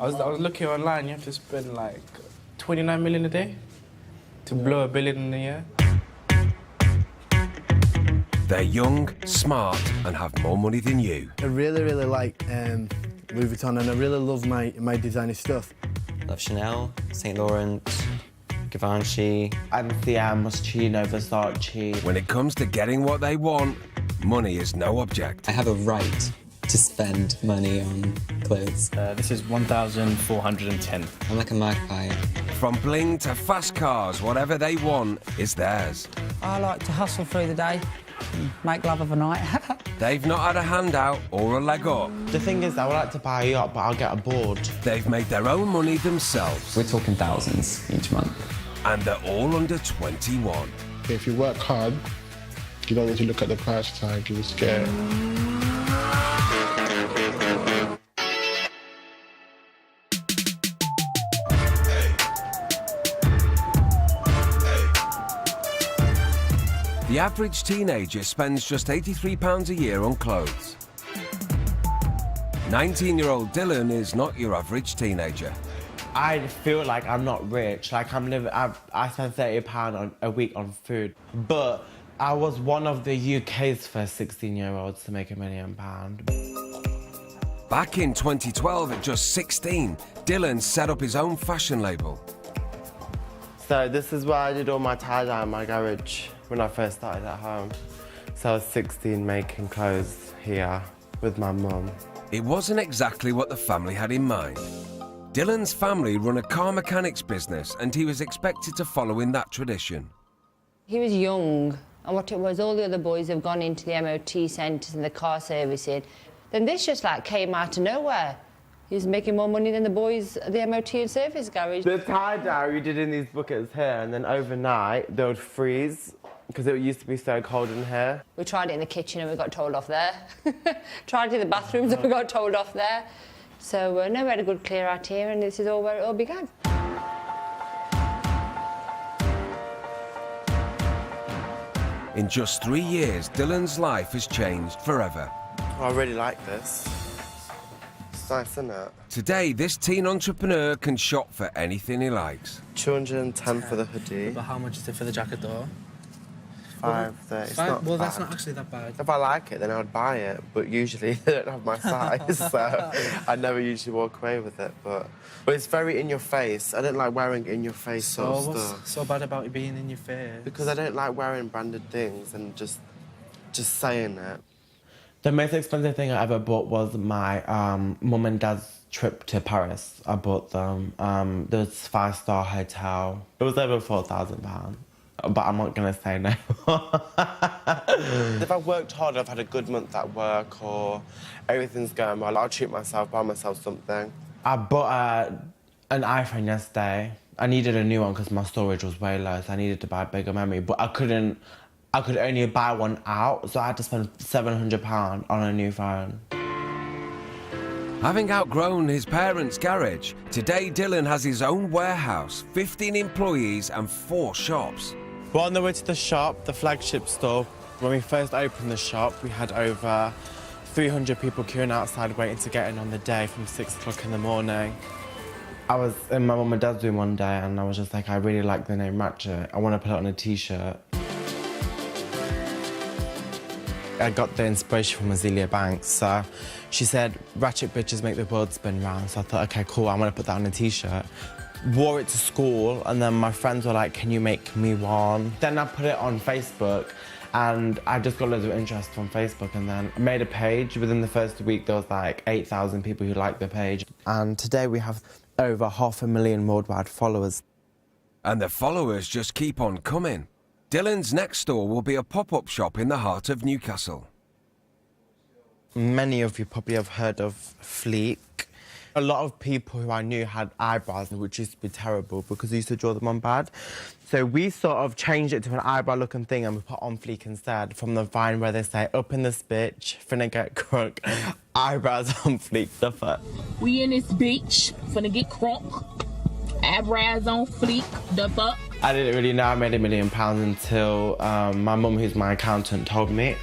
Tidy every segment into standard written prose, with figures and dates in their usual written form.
I was looking online, you have to spend like 29 million a day to blow $1 billion in a year. They're young, smart, and have more money than you. I really, really like Louis Vuitton, and I really love my designer stuff. Love Chanel, St. Laurent, Givenchy, MCM, Moschino, Versace. When it comes to getting what they want, money is no object. I have a right to spend money on clothes. This is 1,410. I'm like a magpie. From bling to fast cars, whatever they want is theirs. I like to hustle through the day, make love of a night. They've not had a handout or a leg up. The thing is, I would like to buy a yacht, but I'll get bored. They've made their own money themselves. We're talking thousands each month. And they're all under 21. If you work hard, you don't need to look at the price tag, you're scared. The average teenager spends just £83 a year on clothes. 19-year-old Dylan is not your average teenager. I feel like I'm not rich. Like I spend £30 a week on food. But I was one of the UK's first 16-year-olds to make £1 million. Back in 2012, at just 16, Dylan set up his own fashion label. So this is where I did all my tie-dye in my garage when I first started at home. So I was 16 making clothes here with my mum. It wasn't exactly what the family had in mind. Dylan's family run a car mechanics business and he was expected to follow in that tradition. He was young, and what it was, all the other boys have gone into the MOT centres and the car servicing. Then this just like came out of nowhere. He was making more money than the boys at the MOT and service garage. The tie-dye we did in these buckets here, and then overnight they would freeze because it used to be so cold in here. We tried it in the kitchen and we got told off there. Tried it in the bathrooms and we got told off there. So no, we had a good clear out here, and this is all where it all began. In just 3 years, Dylan's life has changed forever. Oh, I really like this. It's nice, isn't it? Today, this teen entrepreneur can shop for anything he likes. 210 for the hoodie. But how much is it for the jacket though? 530. It's not well, that's bad. not actually that bad. If I like it, then I would buy it. But usually they don't have my size, so I never usually walk away with it. But it's very in your face. I don't like wearing in your face sort of what's stuff. so bad about it being in your face? Because I don't like wearing branded things and just saying it. The most expensive thing I ever bought was my mum and dad's trip to Paris. I bought them. There was a 5-star hotel. It was over £4,000. But I'm not going to say no. If I've worked hard, I've had a good month at work or everything's going well, I'll treat myself, buy myself something. I bought an iPhone yesterday. I needed a new one because my storage was way low, so I needed to buy a bigger memory. But I could only buy one out, so I had to spend £700 on a new phone. Having outgrown his parents' garage, today Dylan has his own warehouse, 15 employees and 4 shops. We're on the way to the shop, the flagship store. When we first opened the shop, we had over 300 people queuing outside waiting to get in on the day from 6 o'clock in the morning. I was in my mum and dad's room one day and I was just like, I really like the name Ratchet. I want to put it on a t-shirt. I got the inspiration from Azealia Banks, so she said, ratchet bitches make the world spin round. So I thought, okay, cool, I'm gonna put that on a t-shirt. Wore it to school, and then my friends were like, can you make me one? Then I put it on Facebook, and I just got loads of interest from Facebook, and then I made a page. Within the first week, there was like 8,000 people who liked the page. And today we have over 500,000 worldwide followers. And the followers just keep on coming. Dylan's next store will be a pop-up shop in the heart of Newcastle. Many of you probably have heard of Fleek. A lot of people who I knew had eyebrows, which used to be terrible because I used to draw them on bad. So we sort of changed it to an eyebrow-looking thing and we put on Fleek instead, from the Vine where they say, up in this bitch, finna get crunk, eyebrows on Fleek, the fuck. We in this bitch, finna get crunk, eyebrows on Fleek, the fuck. I didn't really know I made £1 million until my mum, who's my accountant, told me.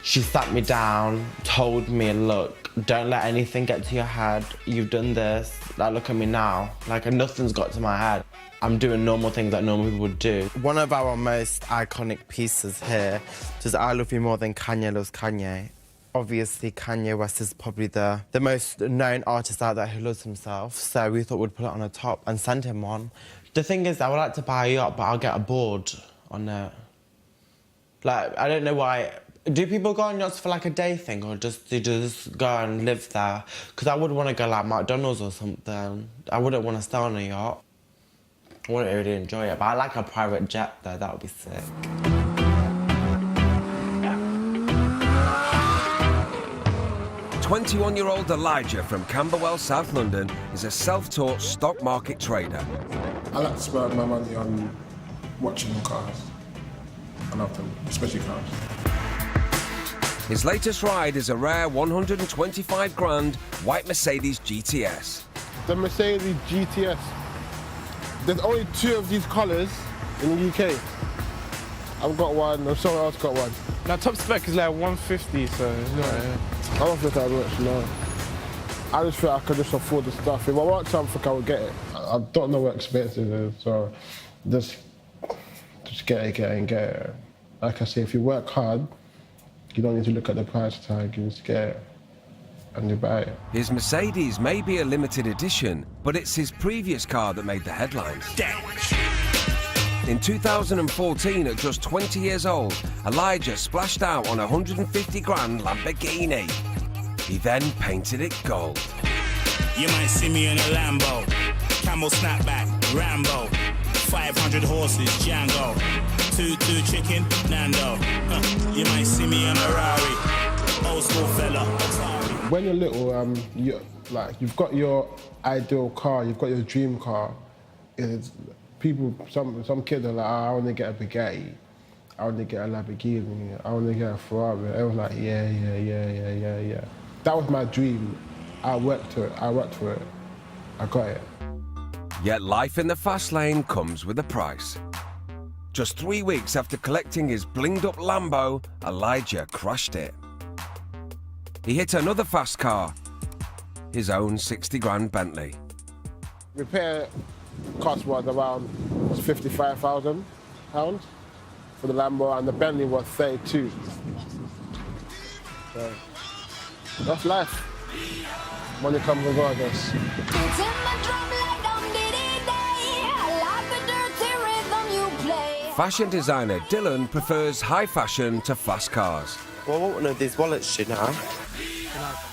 She sat me down, told me, look, don't let anything get to your head. You've done this. Like, look at me now. Like, nothing's got to my head. I'm doing normal things that normal people would do. One of our most iconic pieces here is I Love You More Than Kanye Loves Kanye. Obviously, Kanye West is probably the most known artist out there who loves himself, so we thought we'd put it on a top and send him one. The thing is, I would like to buy a yacht, but I'll get a board on it. Like, I don't know why. Do people go on yachts for like a day thing, or just do you just go and live there? Because I would want to go like McDonald's or something. I wouldn't want to stay on a yacht. I wouldn't really enjoy it, but I like a private jet though, that would be sick. 21-year-old Elijah from Camberwell, South London, is a self-taught stock market trader. I like to spend my money on watching cars. I love them, especially cars. His latest ride is a rare 125 grand white Mercedes GTS. The Mercedes GTS. There's only 2 of these colours in the UK. I've got one, and someone else got one. Now, top spec is like 150, so it's not... I don't think that much, no. I just feel I could just afford the stuff. If I want something, I would get it. I don't know what expensive is, so just get it. Like I say, if you work hard, you don't need to look at the price tag, you just get it and you buy it. His Mercedes may be a limited edition, but it's his previous car that made the headlines. In 2014, at just 20 years old, Elijah splashed out on a 150 grand Lamborghini. He then painted it gold. You might see me in a Lambo, camel snapback, Rambo, 500 horses, Django, 2 chicken, Nando. You might see me in a Rari, old school fella, Atari. When you're little, you've got your ideal car, you've got your dream car. Some kids are like, oh, I want to get a Bugatti, I want to get a Lamborghini, I want to get a Ferrari. I was like, yeah. That was my dream. I worked for it. I got it. Yet life in the fast lane comes with a price. Just 3 weeks after collecting his blinged-up Lambo, Elijah crashed it. He hit another fast car, his own 60 grand Bentley. Repair cost was around £55,000 for the Lambo, and the Bentley was 32. So that's life. Money comes and goes, I guess. Fashion designer Dylan prefers high fashion to fast cars. Well, I want one of these wallets, you know.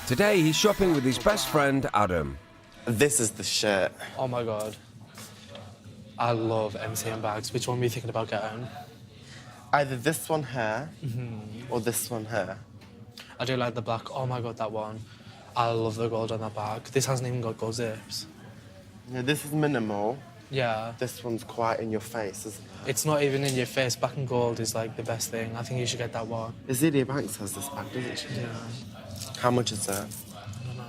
Today he's shopping with his best friend Adam. This is the shit. Oh my god. I love MCM bags. Which one were you thinking about getting? Either this one here or this one here. I do like the black. Oh my god, that one. I love the gold on that bag. This hasn't even got gold zips. Yeah, this is minimal. Yeah. This one's quite in your face, isn't it? It's not even in your face. Black and gold is like the best thing. I think you should get that one. Azealia Banks has this bag, doesn't she? Yeah. How much is it? I don't know.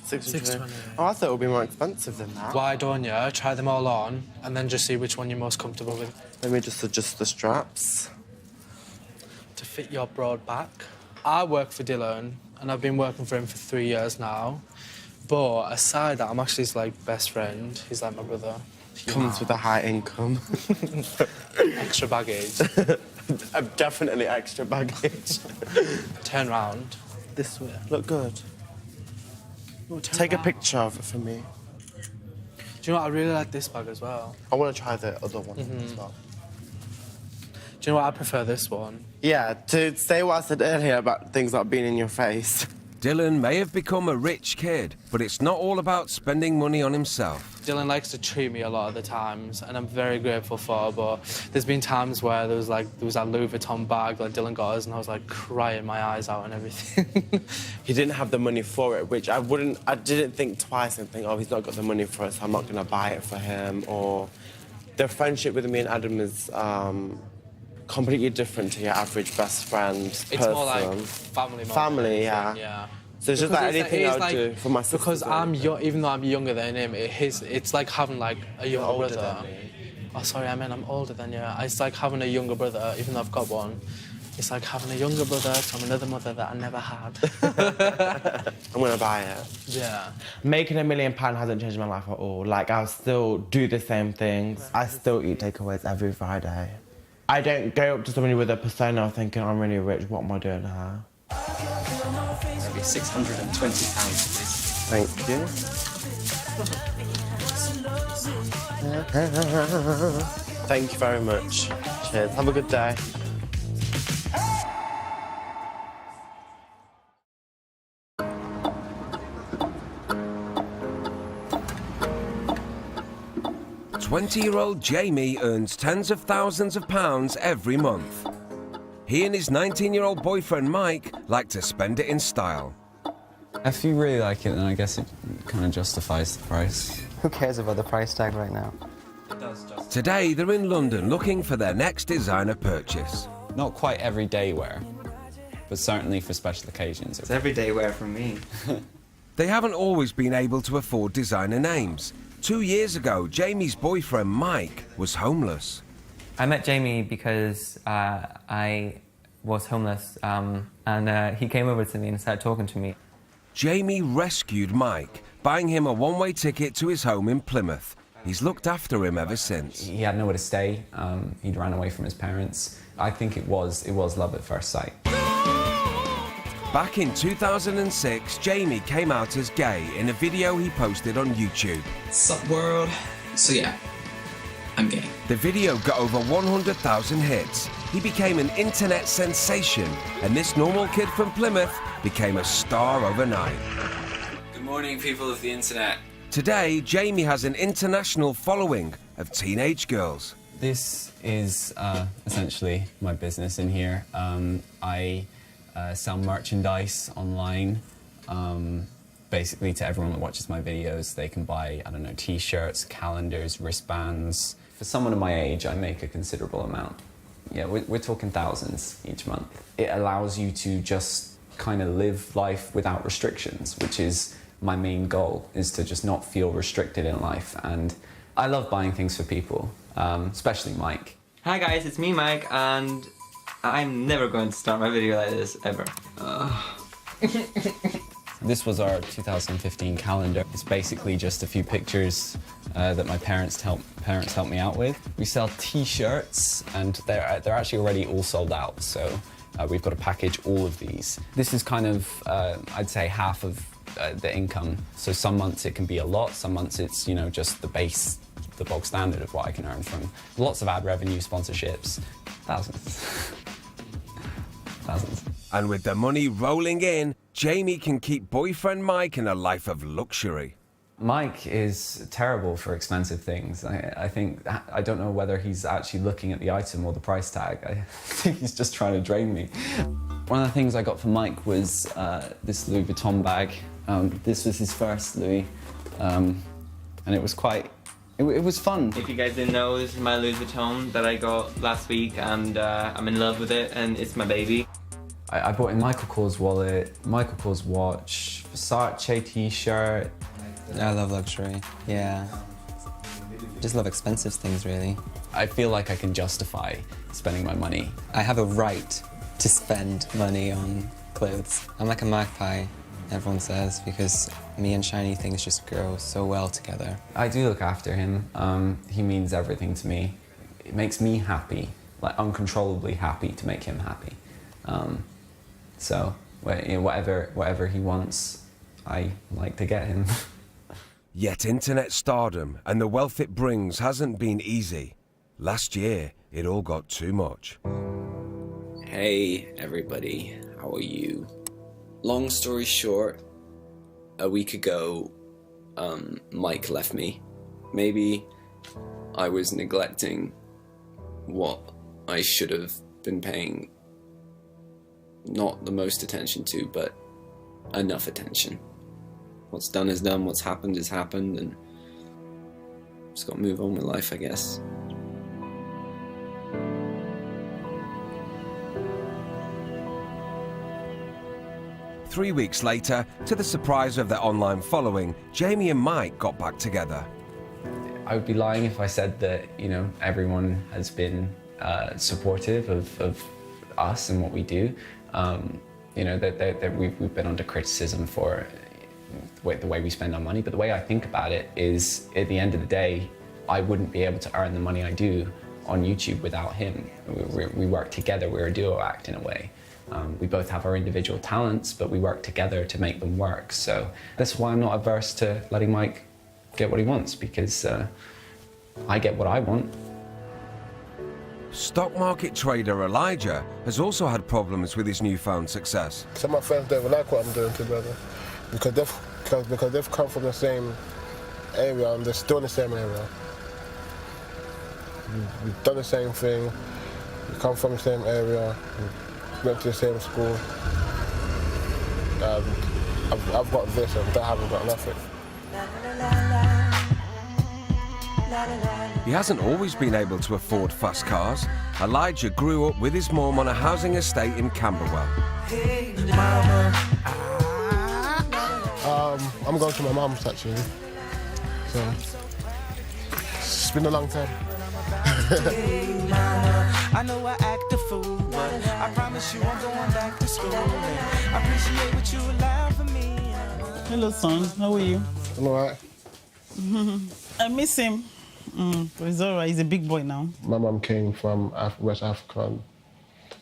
620. Oh, I thought it would be more expensive than that. Why don't you try them all on and then just see which one you're most comfortable with? Let me just adjust the straps. To fit your broad back. I work for Dylan and I've been working for him for 3 years now. But aside that, I'm actually his best friend. He's like my brother. Comes with a high income. Extra baggage. Definitely extra baggage. Turn round. This way. Look good. Oh, Take a picture of it for me. Do you know what? I really like this bag as well. I want to try the other one as well. Do you know what? I prefer this one. Yeah, to say what I said earlier about things not being in your face. Dylan may have become a rich kid, but it's not all about spending money on himself. Dylan likes to treat me a lot of the times, and I'm very grateful for it, but there's been times where there was that Louis Vuitton bag that Dylan got us, and I was like crying my eyes out and everything. He didn't have the money for it, which I didn't think twice and think, oh, he's not got the money for it, so I'm not going to buy it for him. Or the friendship with me and Adam is completely different to your average best friend person. It's more like family. Family, yeah. So it's just like anything I would do for my sister. Because I'm even though I'm younger than him, it's like having a younger brother. Oh, sorry, I'm older than you. It's like having a younger brother, even though I've got one. It's like having a younger brother from another mother that I never had. I'm gonna buy it. Yeah. Making £1 million hasn't changed my life at all. Like, I'll still do the same things. I still eat takeaways every Friday. I don't go up to somebody with a persona thinking I'm really rich, what am I doing here? Maybe £620, please. Thank you. Thank you very much. Cheers. Have a good day. "20-year-old Jamie earns tens of thousands of pounds every month. He and his 19-year-old boyfriend Mike like to spend it in style. If you really like it, then I guess it kind of justifies the price. Who cares about the price tag right now? Today, they're in London looking for their next designer purchase. Not quite everyday wear, but certainly for special occasions. It's everyday wear from me. They haven't always been able to afford designer names. 2 years ago, Jamie's boyfriend Mike was homeless. I met Jamie because I was homeless, and he came over to me and started talking to me. Jamie rescued Mike, buying him a one-way ticket to his home in Plymouth. He's looked after him ever since. He had nowhere to stay. He'd ran away from his parents. I think it was love at first sight. Back in 2006, Jamie came out as gay in a video he posted on YouTube. Sup, world? So yeah, I'm gay. The video got over 100,000 hits. He became an internet sensation, and this normal kid from Plymouth became a star overnight. Good morning, people of the internet. Today, Jamie has an international following of teenage girls. This is essentially my business in here. I sell merchandise online. Basically, to everyone that watches my videos, they can buy, I don't know, t-shirts, calendars, wristbands. For someone of my age, I make a considerable amount. Yeah, we're talking thousands each month. It allows you to just kind of live life without restrictions, which is my main goal, is to just not feel restricted in life. And I love buying things for people, especially Mike. Hi guys, it's me, Mike, and I'm never going to start my video like this, ever. This was our 2015 calendar. It's basically just a few pictures that my parents helped me out with. We sell t-shirts, and they're actually already all sold out, so we've got to package all of these. This is kind of, I'd say, half of the income. So some months it can be a lot, some months it's, you know, just the base, the bog standard of what I can earn from lots of ad revenue, sponsorships, thousands. Thousands. And with the money rolling in, Jamie can keep boyfriend Mike in a life of luxury. Mike is terrible for expensive things. I don't know whether he's actually looking at the item or the price tag. I think he's just trying to drain me. One of the things I got for Mike was this Louis Vuitton bag. This was his first Louis, and it was it was fun. If you guys didn't know, this is my Louis Vuitton that I got last week, and I'm in love with it, and it's my baby. I bought in Michael Kors wallet, Michael Kors watch, Versace t-shirt. I love luxury, yeah. Just love expensive things, really. I feel like I can justify spending my money. I have a right to spend money on clothes. I'm like a magpie, everyone says, because me and shiny things just grow so well together. I do look after him. He means everything to me. It makes me happy, like uncontrollably happy to make him happy. So whatever he wants, I like to get him. Yet internet stardom and the wealth it brings hasn't been easy. Last year, it all got too much. Hey everybody, how are you? Long story short, a week ago, Mike left me. Maybe I was neglecting what I should have been paying not the most attention to, but enough attention. What's done is done, what's happened is happened, and just gotta move on with life, I guess. Three weeks later, to the surprise of their online following, Jamie and Mike got back together. I would be lying if I said that, you know, everyone has been supportive of us and what we do. You know, that we've been under criticism for the way we spend our money, but the way I think about it is, at the end of the day, I wouldn't be able to earn the money I do on YouTube without him. We work together, we're a duo act in a way. We both have our individual talents, but we work together to make them work. So that's why I'm not averse to letting Mike get what he wants, because I get what I want. Stock market trader Elijah has also had problems with his newfound success. Some of my friends don't even like what I'm doing together because they've come from the same area and they're still in the same area. We've done the same thing, we come from the same area, we went to the same school. I've got this and they haven't got nothing. He hasn't always been able to afford fast cars. Elijah grew up with his mum on a housing estate in Camberwell. Hey, mama. I'm going to my mum's actually, so it's been a long time. Hey, mama. I know I act a fool, but I promise you I'm going back to school. And I appreciate what you allowed for me. Hello, son. How are you? I'm alright. I miss him. But he's alright. He's a big boy now. My mum came from West Africa. And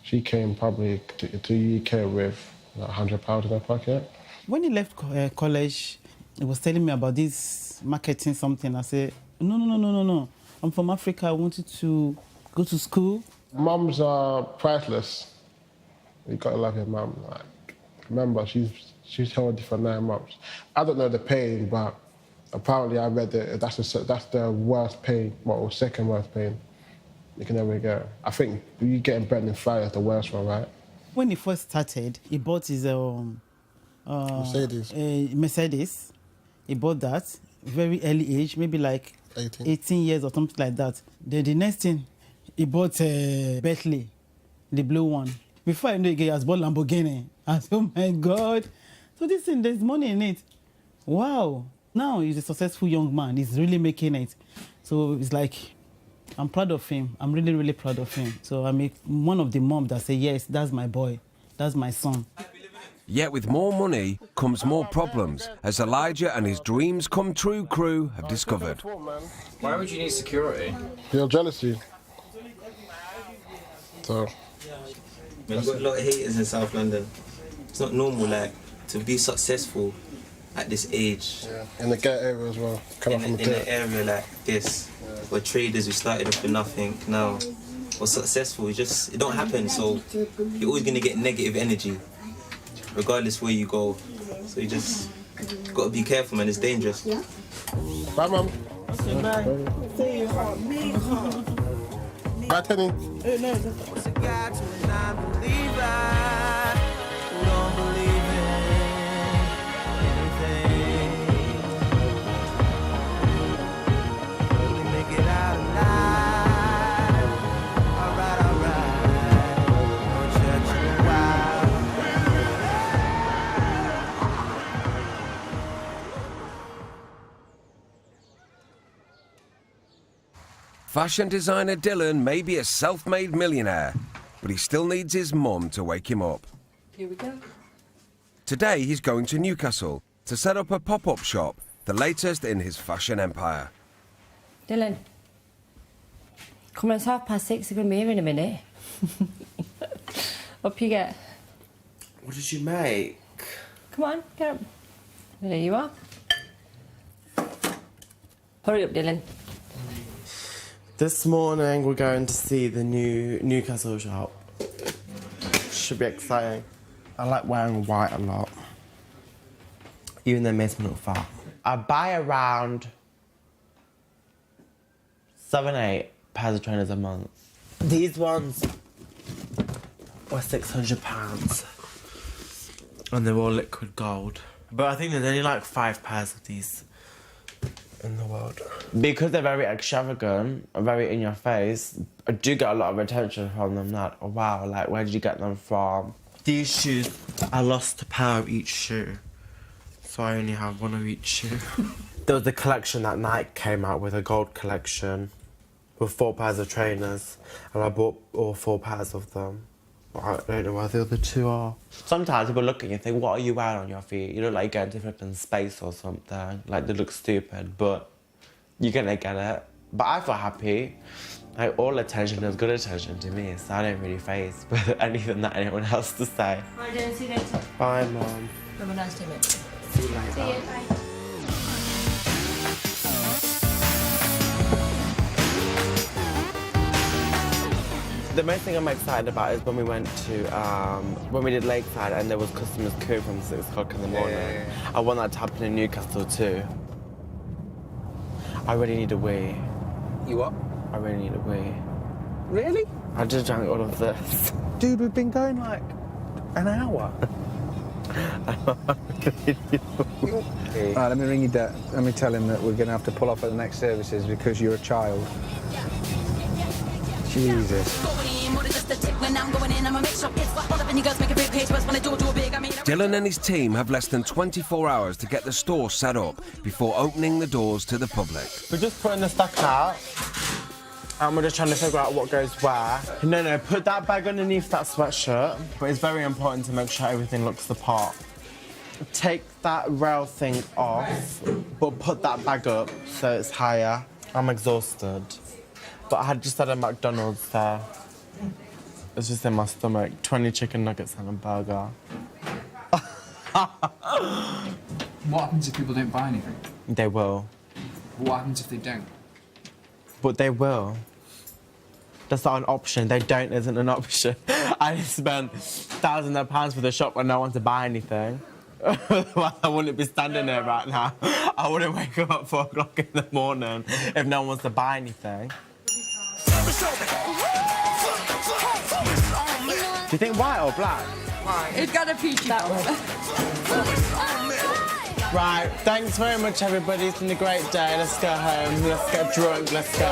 she came probably to the UK with like £100 in her pocket. When he left college, he was telling me about this marketing something. I said, no. I'm from Africa. I wanted to go to school. Mums are priceless. You gotta love your mum. Like, remember, she's held you for 9 months. I don't know the pain, but apparently I read that that's the worst pain, or second worst pain you can ever get. I think you getting burnt in fire is the worst one, right? When he first started, he bought his Mercedes. He bought that very early age, maybe like 18 years or something like that. Then the next thing, he bought a Bentley, the blue one. Before I know it, he has bought Lamborghini. I said, oh my God. So this thing, there's money in it. Wow. Now he's a successful young man. He's really making it. So it's like, I'm proud of him. I'm really, really proud of him. So I'm one of the moms that say, yes, that's my boy. That's my son. Yet with more money comes more problems, as Elijah and his dreams come true crew have discovered. Why would you need security? Your jealousy. So. I've got a lot of haters in South London. It's not normal, like, to be successful at this age. Yeah. In the ghetto area as well. In an area like this, we're traders, we started off with nothing. Now we're successful. It don't happen. So you're always gonna get negative energy, regardless where you go. So you just gotta be careful, man. It's dangerous. Bye, Mum. Okay, bye. See you. Bye, Tenny. What's a guy to a non-believer who don't believe in anything? Will he make it out alive? Alright. No church in a while. Fashion designer Dylan may be a self-made millionaire, but he still needs his mum to wake him up. Here we go. Today he's going to Newcastle to set up a pop-up shop, the latest in his fashion empire. Dylan, come on, it's 6:30. You're going to be here in a minute. Up you get. What did you make? Come on, get up. There you are. Hurry up, Dylan. This morning we're going to see the new Newcastle shop. Should be exciting. I like wearing white a lot. Even though it makes me look fat. I buy around 7-8 pairs of trainers a month. These ones were £600. And they're all liquid gold. But I think there's only like 5 pairs of these in the world. Because they're very extravagant, very in your face, I do get a lot of attention from them, like, oh wow, like, where did you get them from? These shoes, I lost a pair of each shoe, so I only have one of each shoe. There was a collection that Nike came out with, a gold collection, with 4 pairs of trainers, and I bought all 4 pairs of them. But I don't know where the other two are. Sometimes people look at you and think, what are you wearing on your feet? You look like you're going to flipping space or something. Like, they look stupid, but you're gonna get it. But I feel happy. Like, all attention is good attention to me, so I don't really face anything that anyone else to say. Bye, Jen. See you later. Bye, Mum. Have a nice day, mate. See you later. See you. Bye. The most thing I'm excited about is when we went to, when we did Lakeside and there was customers queuing from 6 o'clock in the morning. Yeah. I want that to happen in Newcastle too. I really need a wee. You what? I really need a wee. Really? I just drank all of this. Dude, we've been going like an hour. Alright, let me ring your dad. Let me tell him that we're going to have to pull off at the next services because you're a child. Jesus. Dylan and his team have less than 24 hours to get the store set up before opening the doors to the public. We're just putting the stock out and we're just trying to figure out what goes where. No, put that bag underneath that sweatshirt, but it's very important to make sure everything looks the part. Take that rail thing off, but put that bag up so it's higher. I'm exhausted. But I had just had a McDonald's there. It's just in my stomach. 20 chicken nuggets and a burger. What happens if people don't buy anything? They will. What happens if they don't? But they will. That's not an option. They don't isn't an option. I spent thousands of pounds for the shop and no one to buy anything. Well, I wouldn't be standing there right now. I wouldn't wake up at 4 o'clock in the morning if no one wants to buy anything. Do you think white or black? White. It's got a peachy that one. Right, thanks very much, everybody. It's been a great day. Let's go home. Let's get drunk. Let's go.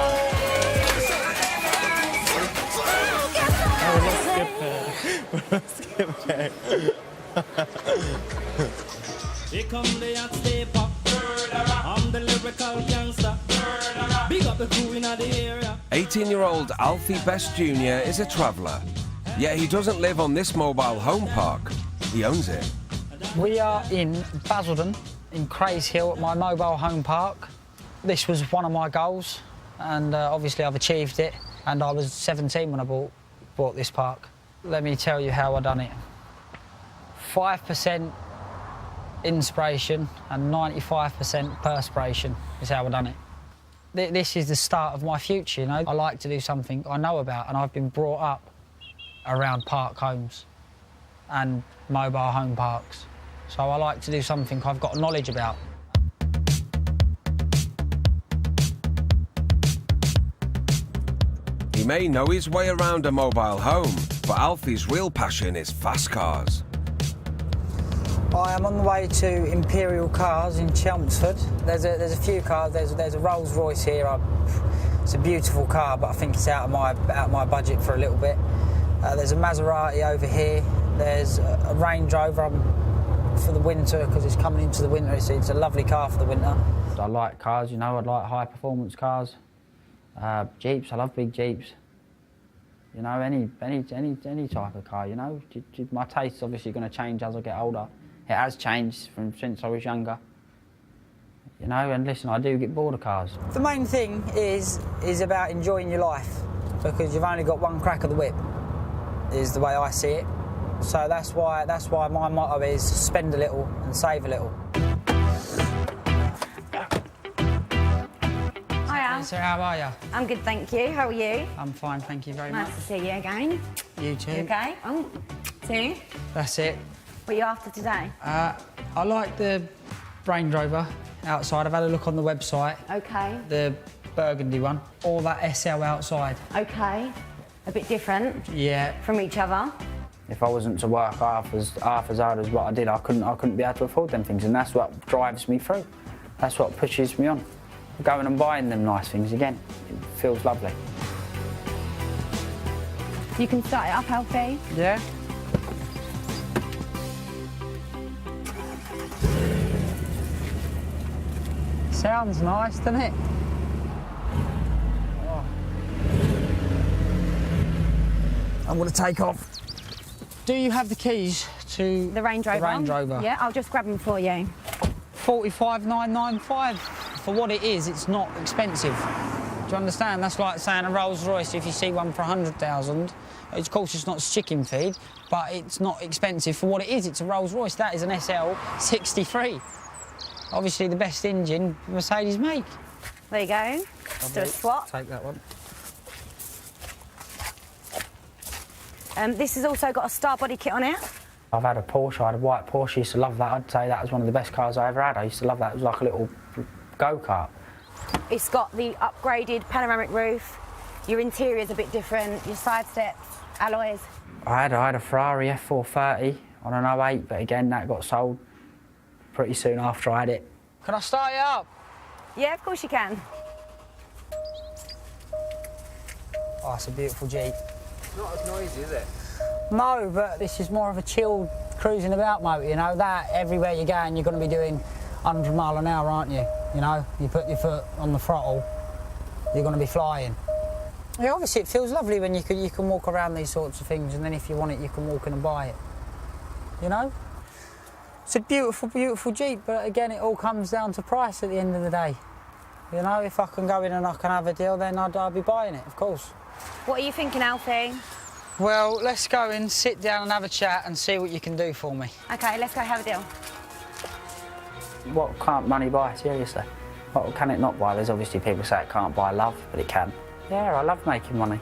Oh, let's skip it. Let's skip it. Here come the hot stepper. I'm the lyrical gangster. Big up the crew in the area. 18-year-old Alfie Best Jr. is a traveller. Yet he doesn't live on this mobile home park. He owns it. We are in Basildon, in Craze Hill, at my mobile home park. This was one of my goals, and obviously I've achieved it. And I was 17 when I bought this park. Let me tell you how I done it. 5% inspiration and 95% perspiration is how I done it. This is the start of my future, you know. I like to do something I know about, and I've been brought up around park homes and mobile home parks. So I like to do something I've got knowledge about. He may know his way around a mobile home, but Alfie's real passion is fast cars. I am on the way to Imperial Cars in Chelmsford. There's a few cars. There's a Rolls Royce here. It's a beautiful car, but I think it's out of my budget for a little bit. There's a Maserati over here. There's a Range Rover for the winter because it's coming into the winter. It's a lovely car for the winter. I like cars, you know. I like high performance cars. Jeeps. I love big Jeeps. You know, any type of car. You know, my taste's obviously going to change as I get older. It has changed from since I was younger. You know, and listen, I do get bored of cars. The main thing is about enjoying your life, because you've only got one crack of the whip, is the way I see it. So that's why my motto is spend a little and save a little. Hiya. So how are you? I'm good, thank you. How are you? I'm fine, thank you very much. Nice to see you again. You too. You okay? Oh, two. That's it. What are you after today? I like the Range Rover outside. I've had a look on the website. Okay. The burgundy one. Or that SL outside. Okay. A bit different. Yeah. From each other. If I wasn't to work half as hard as what I did, I couldn't be able to afford them things, and that's what drives me through. That's what pushes me on. Going and buying them nice things again. It feels lovely. You can start it up, Alfie. Yeah. Sounds nice, doesn't it? Oh. I'm going to take off. Do you have the keys to The Range Rover? The Range Rover. Yeah, I'll just grab them for you. 45,995. For what it is, it's not expensive. Do you understand? That's like saying a Rolls Royce, if you see one for 100,000, of course it's not chicken feed, but it's not expensive for what it is. It's a Rolls Royce. That is an SL 63. Obviously the best engine Mercedes make. There you go. Let's do a swap. Take that one. This has also got a star body kit on it. I've had a Porsche, I had a white Porsche, I used to love that. I'd say that was one of the best cars I ever had. I used to love that, it was like a little go-kart. It's got the upgraded panoramic roof. Your interior's a bit different, your side steps, alloys. I had a Ferrari F430 on an 08, but again, that got sold pretty soon after I had it. Can I start it up? Yeah, of course you can. Oh, it's a beautiful Jeep. It's not as noisy, is it? No, but this is more of a chilled cruising about motor, you know, that everywhere you're going you're going to be doing 100 mile an hour, aren't you? You know, you put your foot on the throttle, you're going to be flying. Yeah, obviously it feels lovely when you can walk around these sorts of things, and then if you want it you can walk in and buy it, you know? It's a beautiful, beautiful Jeep, but again it all comes down to price at the end of the day. You know, if I can go in and I can have a deal, then I'd be buying it, of course. What are you thinking, Alfie? Well, let's go and sit down and have a chat and see what you can do for me. OK, let's go have a deal. What can't money buy, seriously? What can it not buy? There's obviously people say it can't buy love, but it can. Yeah, I love making money.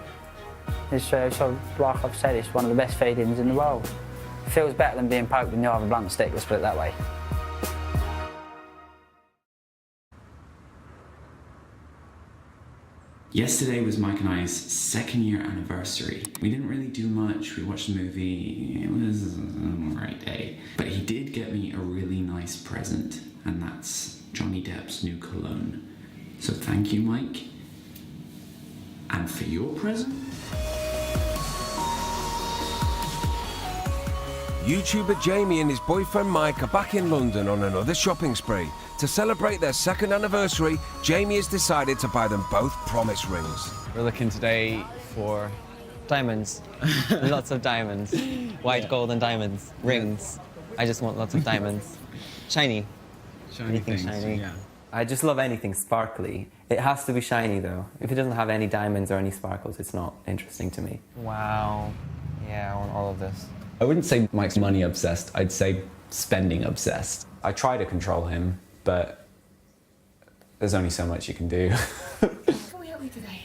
It's so, like I've said, it's one of the best feedings in the world. It feels better than being poked with the eye of a blunt stick, let's put it that way. Yesterday was Mike and I's second-year anniversary. We didn't really do much. We watched a movie. It was an alright day. But he did get me a really nice present, and that's Johnny Depp's new cologne. So thank you, Mike. And for your present? YouTuber Jamie and his boyfriend Mike are back in London on another shopping spree. To celebrate their second anniversary, Jamie has decided to buy them both promise rings. We're looking today for diamonds. Lots of diamonds. White, gold and diamonds. Rings. I just want lots of diamonds. Shiny. Anything shiny. Yeah. I just love anything sparkly. It has to be shiny though. If it doesn't have any diamonds or any sparkles, it's not interesting to me. Wow. Yeah, I want all of this. I wouldn't say Mike's money obsessed, I'd say spending obsessed. I try to control him, but there's only so much you can do. Can we help you today?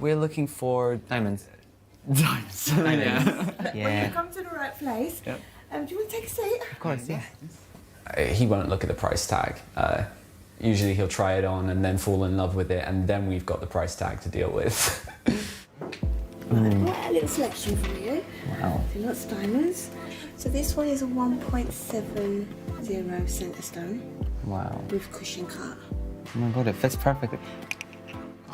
We're looking for diamonds. Diamonds. Yeah. You've come to the right place. Yep. Do you want to take a seat? Of course, yeah. He won't look at the price tag. Usually he'll try it on and then fall in love with it, and then we've got the price tag to deal with. Quite a little selection for you. Wow. So lots of diamonds. So this one is a 1.70 centre stone Wow. with cushion cut. Oh my god, it fits perfectly.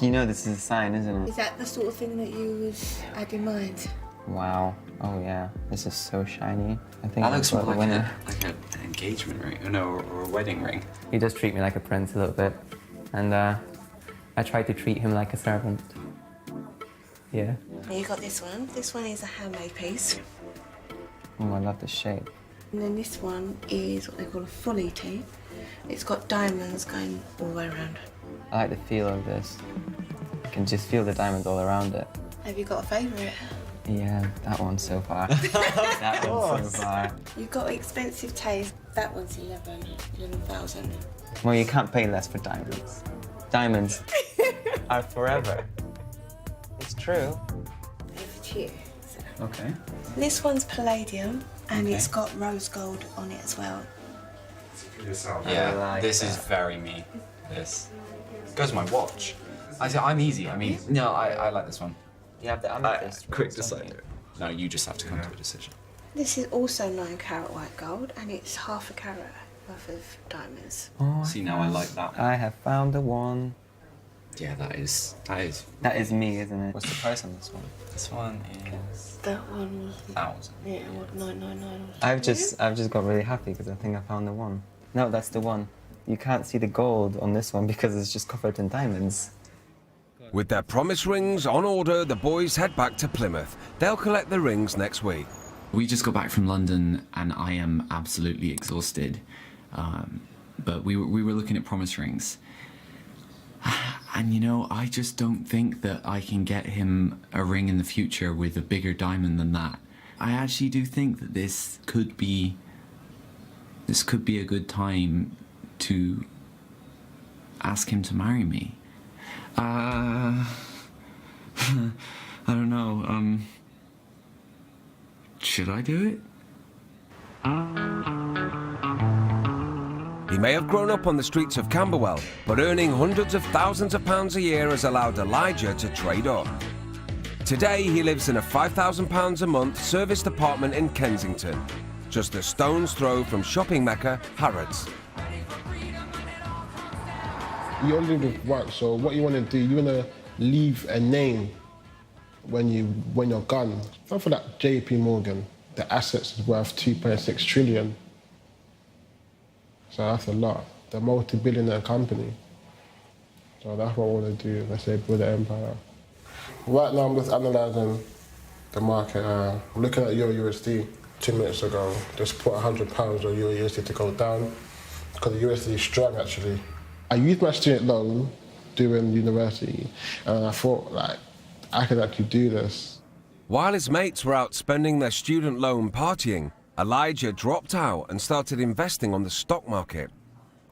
You know this is a sign, isn't it? Is that the sort of thing that you would had in mind? Wow. Oh yeah. This is so shiny. I think That looks more the like winner. an engagement ring, or a wedding ring. He does treat me like a prince a little bit. And I try to treat him like a servant. Yeah. And you got this one. This one is a handmade piece. Oh, I love the shape. And then this one is what they call a full ET. It's got diamonds going all the way around. I like the feel of this. You can just feel the diamonds all around it. Have you got a favourite? Yeah, that one so far. That one so far. You've got expensive taste. That one's 11,000. Well, you can't pay less for diamonds. Diamonds are forever. It's true. Over to you. Okay. This one's palladium, and Okay. it's got rose gold on it as well. Yeah, like this is that. very me. This goes my watch. I'm easy. I mean, no, I like this one. You have the amethyst. Quick decider. No, you just have to come to a decision. This is also 9 carat white gold, and it's half a carat worth of diamonds. Oh, See, now I like that one. I have found the one. Yeah, that is. That is me, isn't it? What's the price on this one? This one is That one was 1,000. yeah, 999. I've just got really happy because I think I found the one. No, that's the one. You can't see the gold on this one because it's just covered in diamonds. With their promise rings on order, the boys head back to Plymouth. They'll collect the rings next week. We just got back from London and I am absolutely exhausted. But we were looking at promise rings. And you know, I just don't think that I can get him a ring in the future with a bigger diamond than that. I actually do think that this could be a good time to ask him to marry me. I don't know, should I do it? He may have grown up on the streets of Camberwell, but earning hundreds of thousands of pounds a year has allowed Elijah to trade up. Today, he lives in a £5,000 a month serviced apartment in Kensington, just a stone's throw from shopping mecca Harrods. You only live once, so what you want to do, you want to leave a name when you're gone. Something like JP Morgan, the assets is worth 2.6 trillion. So that's a lot. They're a multi-billionaire company. So that's what I want to do, let's say build an empire. Right now I'm just analysing the market. I'm looking at Euro USD 2 minutes ago. Just put £100 on Euro USD to go down because the USD is strong actually. I used my student loan during university and I thought like, I could actually do this. While his mates were out spending their student loan partying, Elijah dropped out and started investing on the stock market.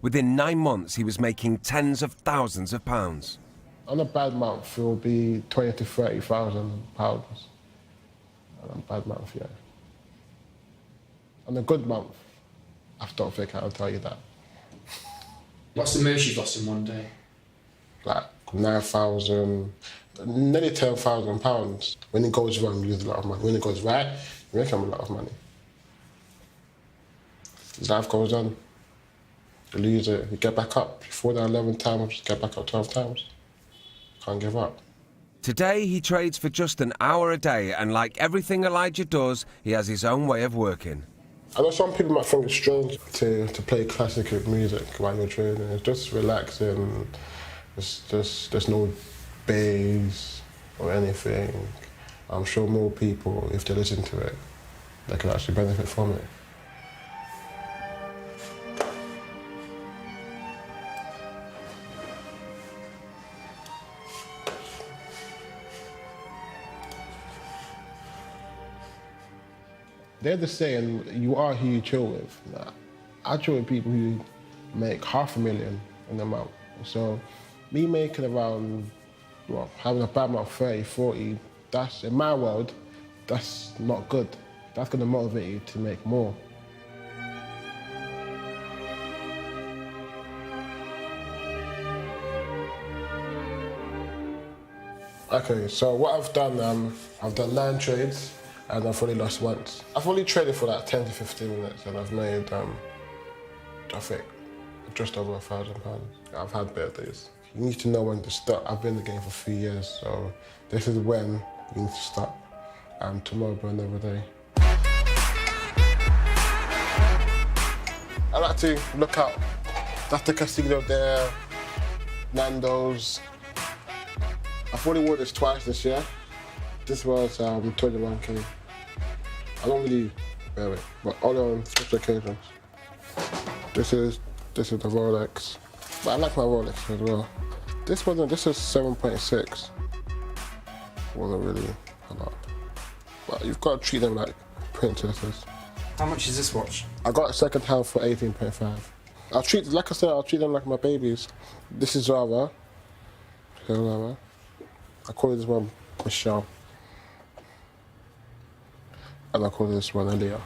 Within 9 months, he was making tens of thousands of pounds. On a bad month, it will be 20 to 30,000 pounds. On a bad month, yeah. On a good month, I don't think I'll tell you that. What's the most you've lost in one day? Like 9,000, nearly 10,000 pounds. When it goes wrong, you lose a lot of money. When it goes right, you make a lot of money. Life goes on. You lose it, you get back up. You fall down 11 times, get back up 12 times. Can't give up. Today, he trades for just an hour a day, and like everything Elijah does, he has his own way of working. I know some people might think it's strange to play classical music while you're trading. It's just relaxing. There's no bass or anything. I'm sure more people, if they listen to it, they can actually benefit from it. They're the saying, you are who you chill with. I chill with people who make $500,000 in a month. So me making around, well, having a bad month, 30, 40, that's, in my world, that's not good. That's gonna motivate you to make more. Okay, so what I've done 9 trades. And I've only lost once. I've only traded for like 10 to 15 minutes and I've made, I think, just over £1,000. I've had better days. You need to know when to stop. I've been in the game for 3 years, so this is when you need to stop. And tomorrow will be another day. I like to look out. That's the casino there, Nando's. I've only worn this twice this year. This was 21k. I don't really wear it, but only on special occasions. This is the Rolex, but I like my Rolex as well. This is 7.6. Wasn't really a lot, but you've got to treat them like princesses. How much is this watch? I got it second hand for 18.5. Like I said, I'll treat them like my babies. This is Zara. I call this one Michelle. And I call this one Aaliyah.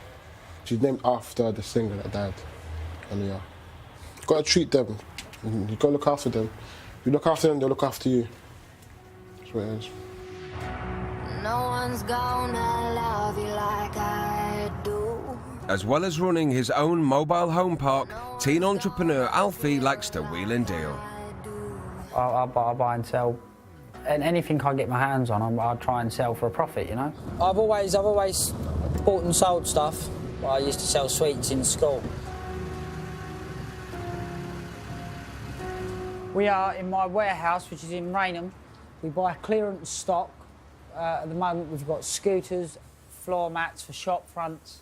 She's named after the singer that died, Aaliyah. You've got to treat them. You've got to look after them. If you look after them, they'll look after you. That's what it is. No one's gonna love you like I do. As well as running his own mobile home park, teen entrepreneur Alfie likes to wheel and deal. I buy and sell. And anything I get my hands on, I'll try and sell for a profit, you know? I've always bought and sold stuff. I used to sell sweets in school. We are in my warehouse, which is in Rainham. We buy clearance stock. At the moment, we've got scooters, floor mats for shop fronts,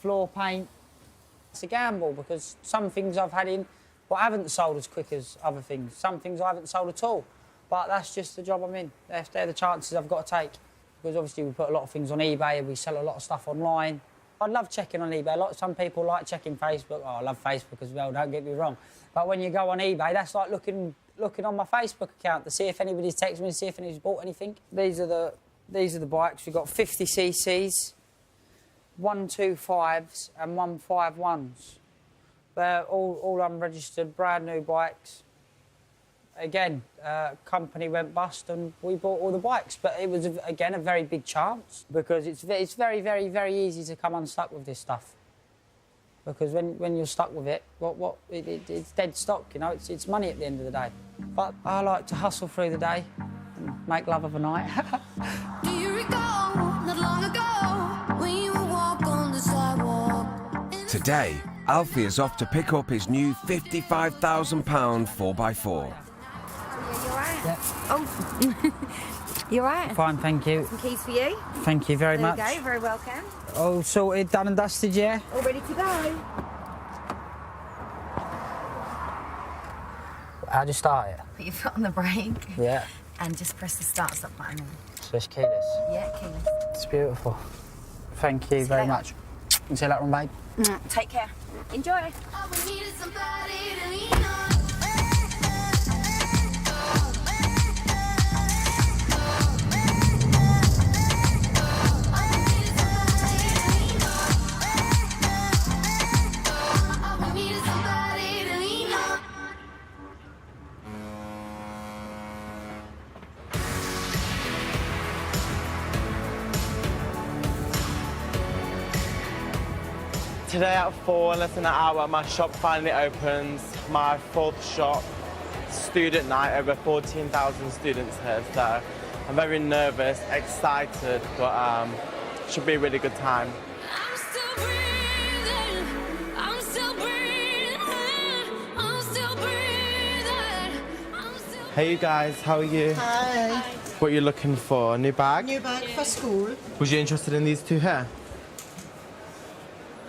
floor paint. It's a gamble because some things I've had in, but I haven't sold as quick as other things. Some things I haven't sold at all. But that's just the job I'm in. They're the chances I've got to take. Because obviously we put a lot of things on eBay and we sell a lot of stuff online. I love checking on eBay. Some people like checking Facebook. Oh, I love Facebook as well, don't get me wrong. But when you go on eBay, that's like looking on my Facebook account to see if anybody's texted me, to see if anybody's bought anything. These are the bikes. We've got 50 cc's, 125s and 151s. They're all unregistered, brand new bikes. Again, company went bust and we bought all the bikes. But it was, again, a very big chance because it's very, very, very easy to come unstuck with this stuff. Because when you're stuck with it, it's dead stock, you know, it's money at the end of the day. But I like to hustle through the day and make love of a night. Do you recall not long ago when you would walk on the sidewalk? Today, Alfie is off to pick up his new £55,000 4x4. Yeah. Oh, you're right. Fine, thank you. Some keys for you. Thank you very much. There you go, very welcome. All sorted, done and dusted, yeah? All ready to go. How do you start it? Put your foot on the brake. Yeah. And just press the start-stop button. So it's keyless? Yeah, keyless. It's beautiful. Thank you very much. See you later on, babe. Take care. Enjoy. Today at 4, in less than an hour, my shop finally opens. My 4th shop, student night, over 14,000 students here. So I'm very nervous, excited, but should be a really good time. Hey you guys, how are you? Hi. What are you looking for? A new bag? New bag for school. Was you interested in these two here?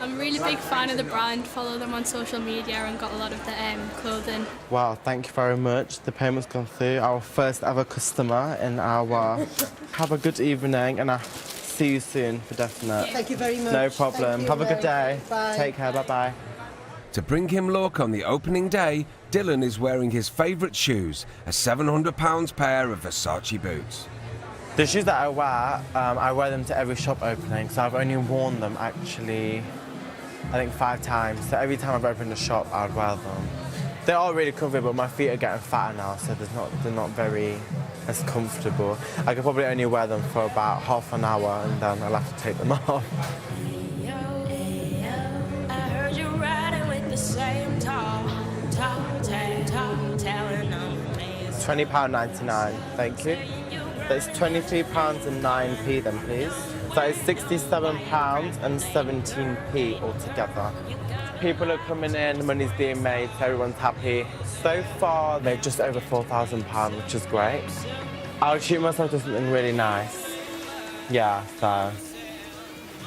I'm a really big fan of the brand, follow them on social media and got a lot of the clothing. Wow, thank you very much. The payment's gone through. Our first ever customer in our... Have a good evening and I'll see you soon for definite. Thank you very much. No problem. Thank you. Have a good day. Bye. Take care, bye-bye. To bring him luck on the opening day, Dylan is wearing his favourite shoes, a £700 pair of Versace boots. The shoes that I wear them to every shop opening, so I've only worn them actually, I think 5 times. So every time I've opened a shop, I'd wear them. They are really comfy, but my feet are getting fatter now, so they're not very as comfortable. I could probably only wear them for about half an hour, and then I'll have to take them off. £20.99, thank you. That's £23.09 then, please. That is £67.17 altogether. People are coming in, money's being made, so everyone's happy. So far, they're just over £4,000, which is great. I'll treat myself to something really nice. Yeah, so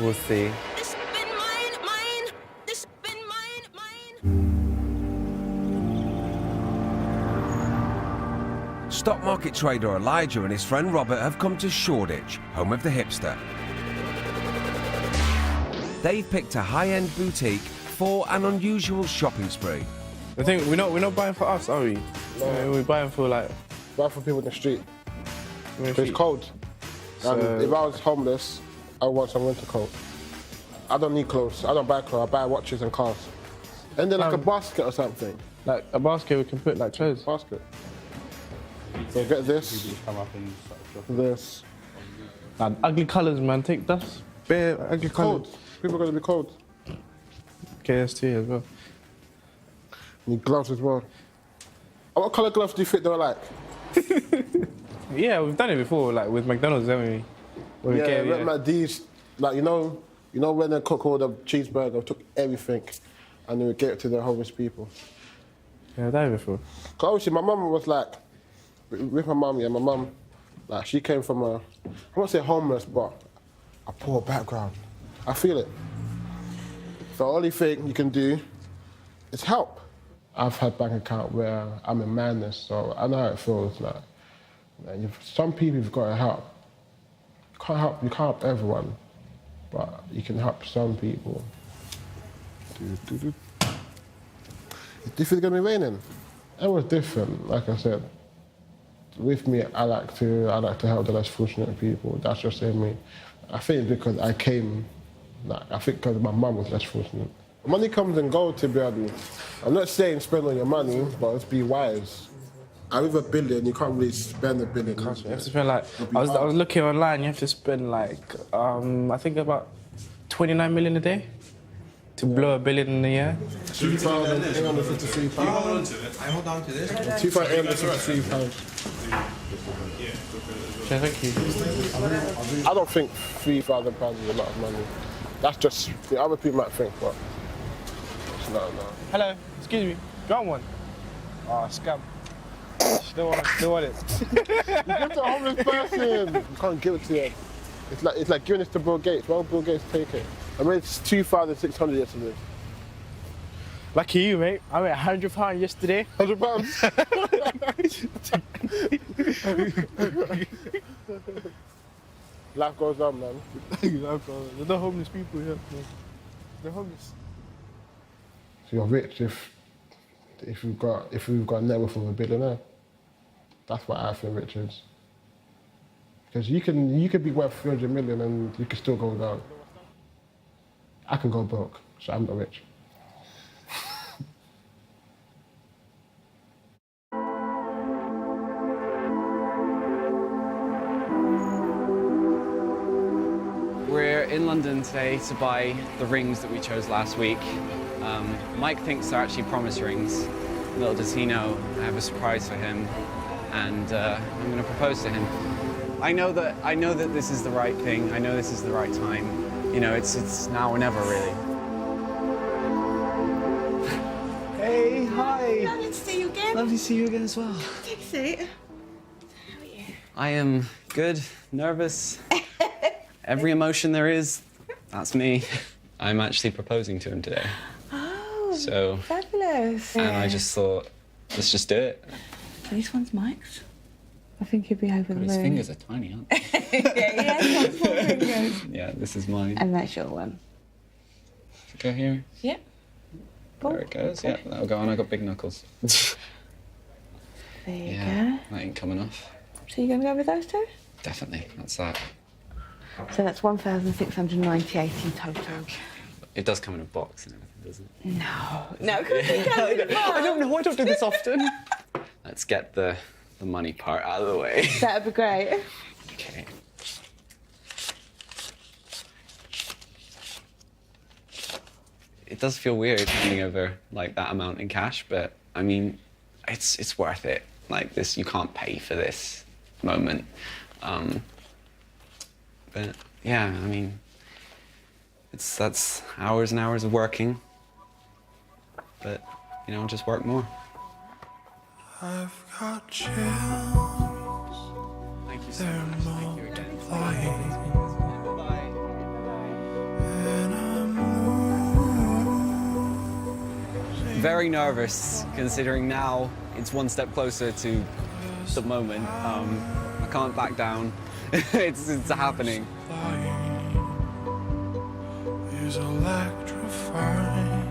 we'll see. Stock market trader Elijah and his friend Robert have come to Shoreditch, home of the hipster. They've picked a high-end boutique for an unusual shopping spree. I think we're not buying for us, are we? No. We're buying for people in the street. It's cold. So... And if I was homeless, I want some winter coat. I don't need clothes. I don't buy clothes. I buy watches and cars. And then like a basket or something. Like a basket we can put like clothes. Basket. So get this. This. And ugly colours, man. Take that's bare ugly colours. People are going to be cold. KST as well. Need gloves as well. What colour gloves do you think they're like? Yeah, we've done it before, like with McDonald's, haven't we? Like these, like you know when they cook all the cheeseburger, took everything, and they would get it to the homeless people. Yeah, I've done it before. Cause obviously my mum was like, with my mum, like she came from I won't say homeless, but a poor background. I feel it. The only thing you can do is help. I've had bank account where I'm in madness, so I know how it feels. Like, some people you've got to help. You can't help everyone, but you can help some people. Is it gonna be raining? Everyone's different, like I said. With me, I like to help the less fortunate people. That's just in me. I think because I think because my mum was less fortunate. Money comes and goes, to be honest. I'm not saying spend all your money, but let's be wise. With $1 billion, you can't really spend $1 billion. You have to spend like, I was looking online, you have to spend like, I think about 29 million a day to blow $1 billion in a year. £2,853. I hold on to this. £2,853. Okay, thank you. I don't think £3,000 is a lot of money. That's just, the other people might think, but it's not. Hello, excuse me, got one? Oh, scam. Still want it. You give it to a homeless person. You can't give it to him. It's like giving it to Bill Gates. Why would Bill Gates take it? I made 2,600 yesterday. Lucky you, mate. I made £100 yesterday. £100? Life goes on, man. There's no homeless people here. They're homeless. So you're rich if we've got a net worth of $1 billionaire. That's what I think rich is. Because you could be worth 300 million and you can still go down. I can go broke, so I'm not rich. We're in London today to buy the rings that we chose last week. Mike thinks they're actually promise rings. Little does he know, I have a surprise for him, and I'm going to propose to him. I know that this is the right thing. I know this is the right time. You know, it's now or never, really. Hey, hi. Lovely to see you again. Lovely to see you again as well. Take a seat. How are you? I am good, nervous, every emotion there is, that's me. I'm actually proposing to him today. Oh, so fabulous. And I just thought, let's just do it. This one's Mike's. I think he'd be over the moon. His fingers are tiny, aren't they? Yeah, he has small fingers. Yeah, this is mine. And that's your one. Go here. Yep. There it goes. Yeah, that'll go on. I got big knuckles. There you That ain't coming off. So you're going to go with those two? Definitely, that's that. So that's 1,698 in total. It does come in a box and everything, doesn't it? No, because he comes in a box. I don't know. I don't do this often. Let's get the money part out of the way. That'd be great. Okay. It does feel weird handing over like that amount in cash, but I mean, it's worth it. Like this, you can't pay for this moment. But yeah, I mean, that's hours and hours of working. But you know, just work more. I've got chills. Thank you so They're much. Thank you again. multiplying. Very nervous, considering now it's one step closer to the moment. I can't back down. it's happening. Is electrifying.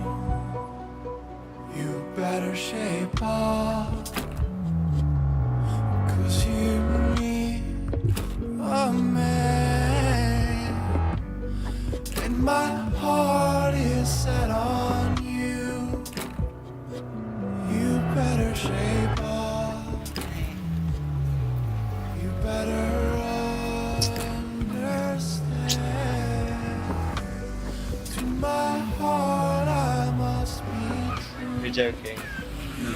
You better shape up, 'cause you need a man, and my heart is set on you. You better shape up. You better understand. To my heart, I must be true. You're joking. No.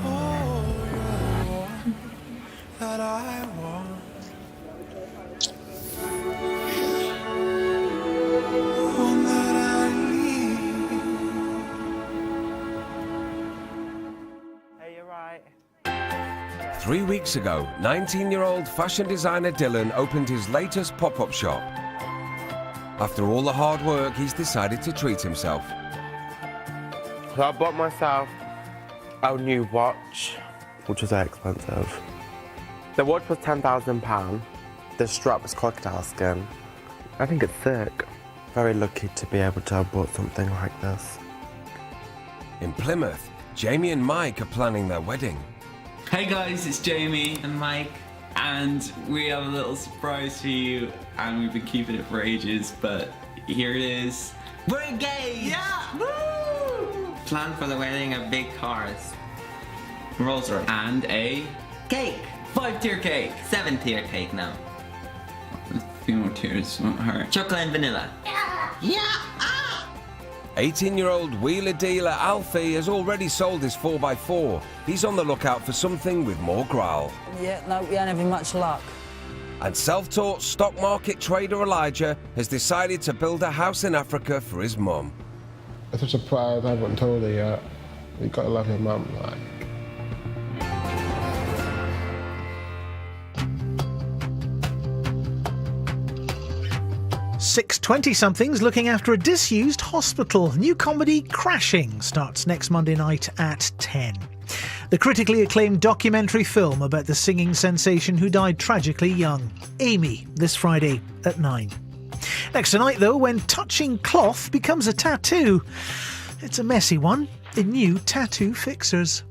Oh, you're the one that I want. One that I need. Hey, you're right. 3 weeks ago, 19-year-old fashion designer Dylan opened his latest pop-up shop. After all the hard work, he's decided to treat himself. So I bought myself a new watch, which was very expensive. The watch was £10,000. The strap was crocodile skin. I think it's sick. Very lucky to be able to have bought something like this. In Plymouth, Jamie and Mike are planning their wedding. Hey guys, it's Jamie and Mike, and we have a little surprise for you, and we've been keeping it for ages, but here it is. We're engaged! Yeah! Woo! Plan for the wedding of big cars. Rolls Royce. And a Cake! 5-tier cake. 7-tier cake now. A few more tears won't hurt. Chocolate and vanilla. Yeah! 18-year-old wheeler dealer Alfie has already sold his 4x4. He's on the lookout for something with more growl. Yeah, no, we ain't having much luck. And self-taught stock market trader Elijah has decided to build a house in Africa for his mum. It's a surprise, I haven't told her yet. You gotta love your mum, like. 6 20-somethings looking after a disused hospital. New comedy Crashing starts next Monday night at 10. The critically acclaimed documentary film about the singing sensation who died tragically young, Amy, this Friday at 9. Next tonight, though, when touching cloth becomes a tattoo. It's a messy one in new Tattoo Fixers.